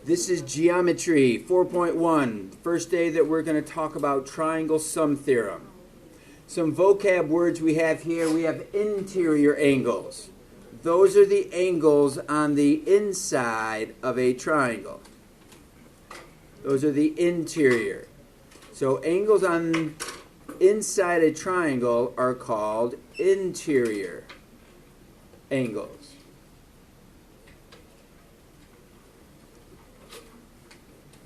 This is Geometry 4.1, first day that we're going to talk about triangle sum theorem. Some vocab words we have here. We have interior angles. Those are the angles on the inside of a triangle. Those are the interior. So angles on inside a triangle are called interior angles.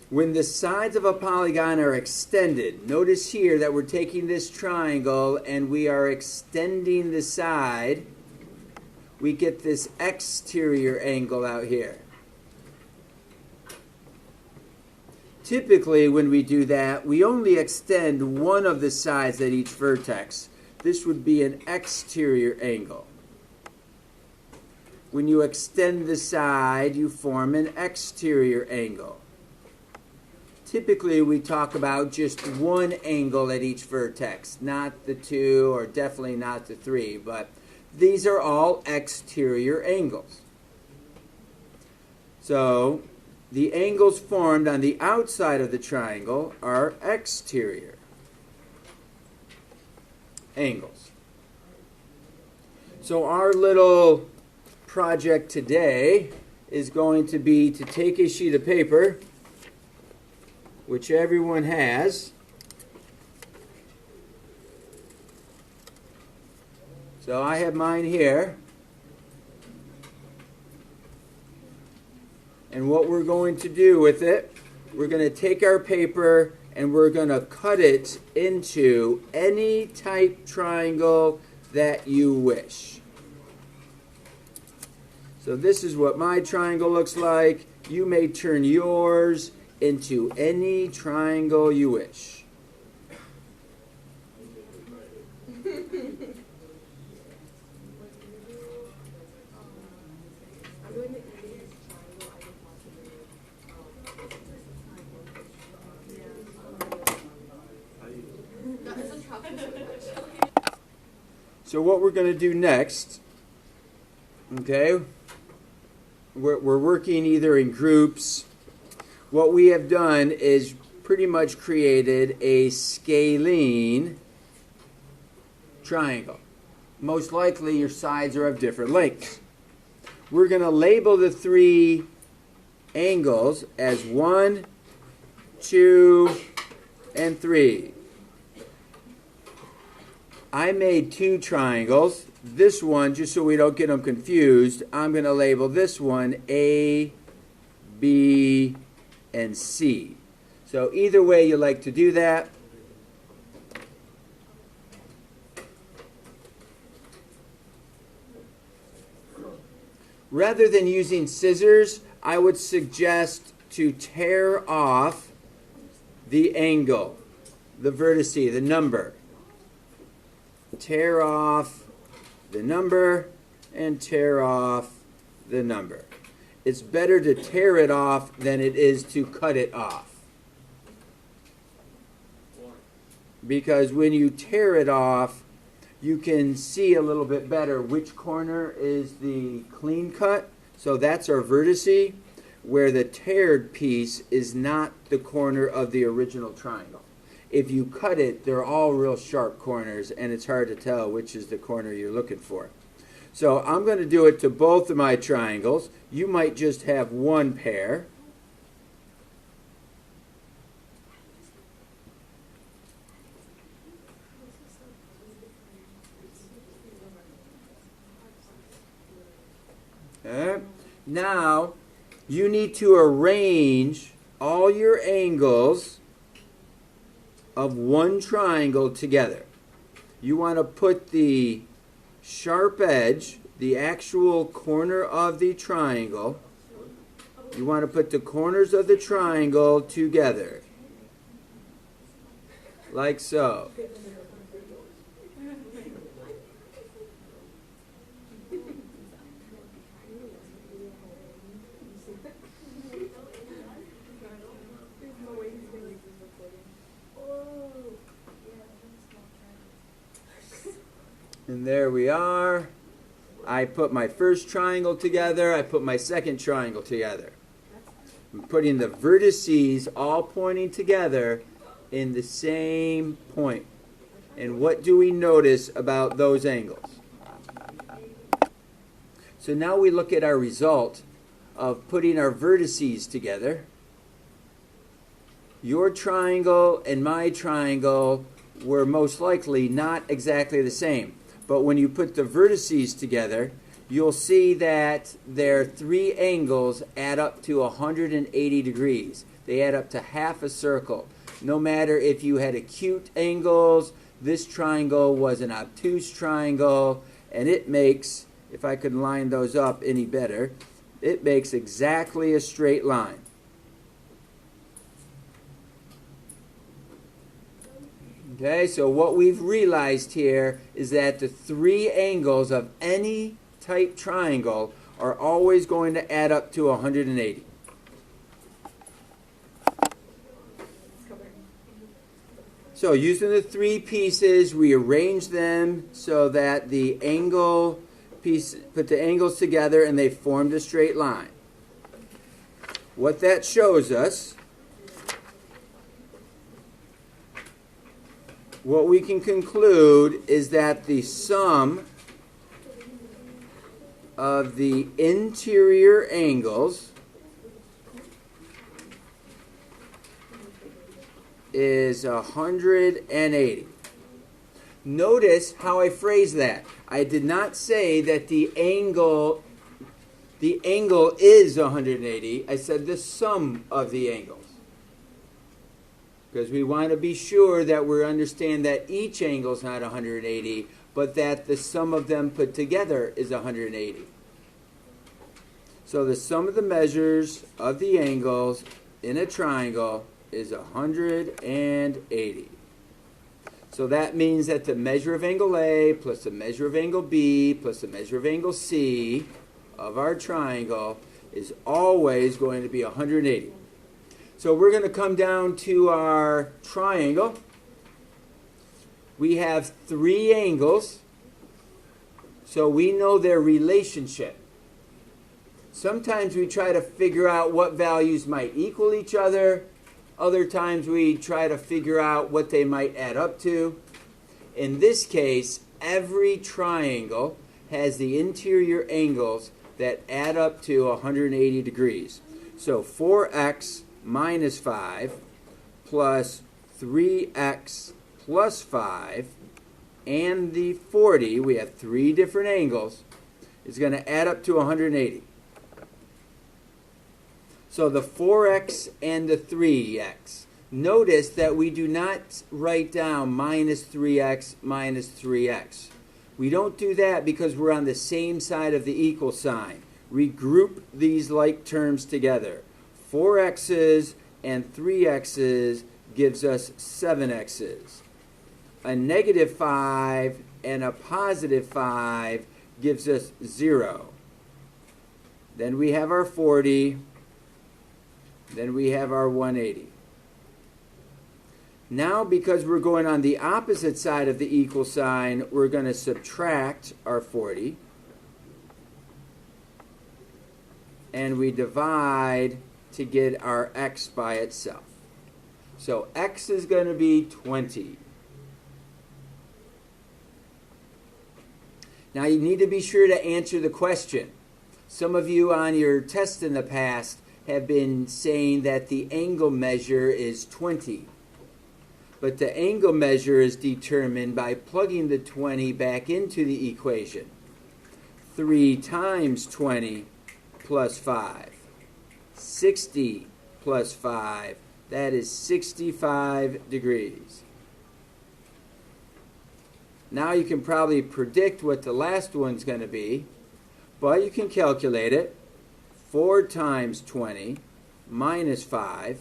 When the sides of a polygon are extended, notice here that we're taking this triangle and we are extending the side, we get this exterior angle out here. Typically, when we do that, we only extend one of the sides at each vertex. This would be an exterior angle. When you extend the side, you form an exterior angle. Typically, we talk about just one angle at each vertex, not the two, or definitely not the three, but these are all exterior angles. So, the angles formed on the outside of the triangle are exterior angles. So our little project today is going to be to take a sheet of paper, which everyone has. So I have mine here. And what we're going to do with it, we're going to take our paper and we're going to cut it into any type triangle that you wish. So this is what my triangle looks like. You may turn yours into any triangle you wish. So what we're going to do next, okay, we're working either in groups. What we have done is pretty much created a scalene triangle. Most likely your sides are of different lengths. We're going to label the three angles as 1, 2, and 3. I made two triangles. This one, just so we don't get them confused, I'm going to label this one A, B, and C. So either way you like to do that. Rather than using scissors, I would suggest to tear off the angle, the vertice, the number. Tear off the number and tear off the number. It's better to tear it off than it is to cut it off. Because when you tear it off, you can see a little bit better which corner is the clean cut. So that's our vertice, where the teared piece is not the corner of the original triangle. If you cut it, they're all real sharp corners, and it's hard to tell which is the corner you're looking for. So I'm going to do it to both of my triangles. You might just have one pair. Okay. Now, you need to arrange all your angles of one triangle together. You want to put the sharp edge, the actual corner of the triangle, you want to put the corners of the triangle together, like so. And there we are. I put my first triangle together. I put my second triangle together. I'm putting the vertices all pointing together in the same point. And what do we notice about those angles? So now we look at our result of putting our vertices together. Your triangle and my triangle were most likely not exactly the same. But when you put the vertices together, you'll see that their three angles add up to 180 degrees. They add up to half a circle. No matter if you had acute angles, this triangle was an obtuse triangle, and it makes, if I could line those up any better, it makes exactly a straight line. Okay, so what we've realized here is that the three angles of any type triangle are always going to add up to 180. So using the three pieces, we arrange them so that the angle piece, put the angles together and they formed a straight line. What that shows us, what we can conclude is that the sum of the interior angles is 180. Notice how I phrase that. I did not say that the angle is 180. I said the sum of the angles. Because we want to be sure that we understand that each angle is not 180, but that the sum of them put together is 180. So the sum of the measures of the angles in a triangle is 180. So that means that the measure of angle A plus the measure of angle B plus the measure of angle C of our triangle is always going to be 180. So we're going to come down to our triangle. We have three angles, so we know their relationship. Sometimes we try to figure out what values might equal each other. Other times we try to figure out what they might add up to. In this case, every triangle has the interior angles that add up to 180 degrees. So 4x minus 5 plus 3x plus 5 and the 40, we have three different angles, is going to add up to 180. So the 4x and the 3x. Notice that we do not write down minus 3x minus 3x. We don't do that because we're on the same side of the equal sign. We group these like terms together. 4x's and 3x's gives us 7x's. A negative 5 and a positive 5 gives us 0. Then we have our 40. Then we have our 180. Now, because we're going on the opposite side of the equal sign, we're going to subtract our 40. And we divide to get our x by itself. So x is going to be 20. Now you need to be sure to answer the question. Some of you on your test in the past have been saying that the angle measure is 20. But the angle measure is determined by plugging the 20 back into the equation. 3 times 20 plus 5. 60 plus 5. That is 65 degrees. Now you can probably predict what the last one's going to be, but you can calculate it. 4 times 20 minus 5,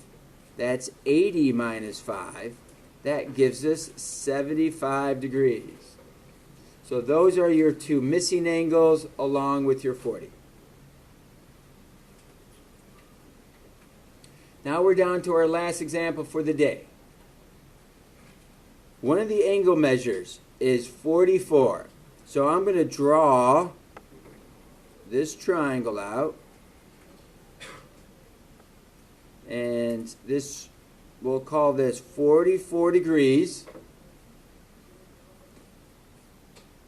that's 80 minus 5. That gives us 75 degrees. So those are your two missing angles along with your 40. Now we're down to our last example for the day. One of the angle measures is 44. So I'm going to draw this triangle out. And this, we'll call this 44 degrees.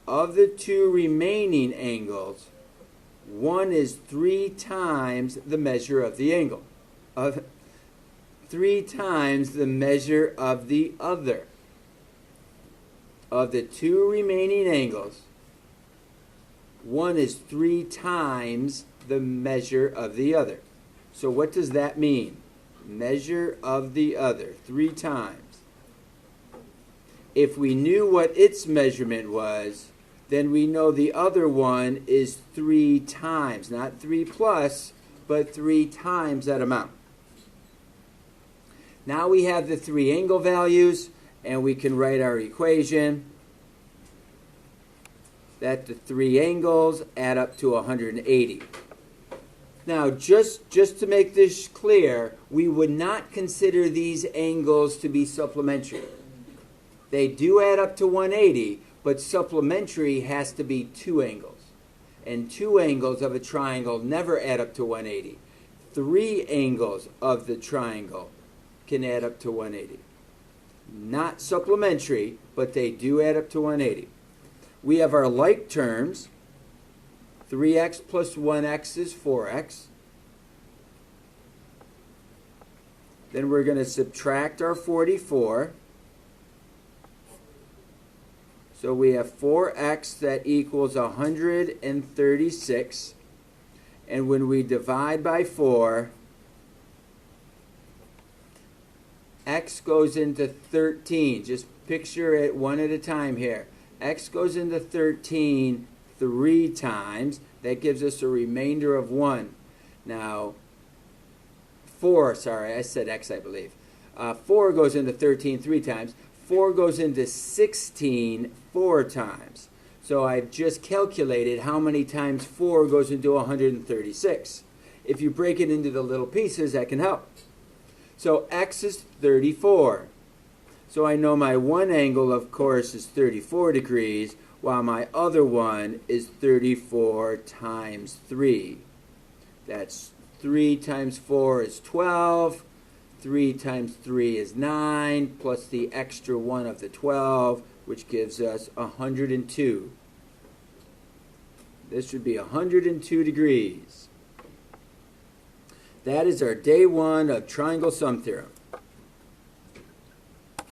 Of the two remaining angles, one is 3 times the measure of the angle. 3 times the measure of the other. Of the two remaining angles, one is 3 times the measure of the other. So what does that mean? Measure of the other, 3 times. If we knew what its measurement was, then we know the other one is 3 times, not 3 plus, but 3 times that amount. Now we have the 3 angle values, and we can write our equation that the 3 angles add up to 180. Now, just to make this clear, we would not consider these angles to be supplementary. They do add up to 180, but supplementary has to be 2 angles. And 2 angles of a triangle never add up to 180. 3 angles of the triangle can add up to 180. Not supplementary, but they do add up to 180. We have our like terms. 3x plus 1x is 4x. Then we're going to subtract our 44. So we have 4x that equals 136. And when we divide by 4, x goes into 13. Just picture it one at a time here. X goes into 13 3 times. That gives us a remainder of 1. Now, 4, sorry, I said x, I believe. 4 goes into 13 3 times. 4 goes into 16 4 times. So I've just calculated how many times 4 goes into 136. If you break it into the little pieces, that can help. So x is 34. So I know my one angle, of course, is 34 degrees, while my other one is 34 times 3. That's 3 times 4 is 12. 3 times 3 is 9, plus the extra 1 of the 12, which gives us 102. This should be 102 degrees. That is our day 1 of triangle sum theorem.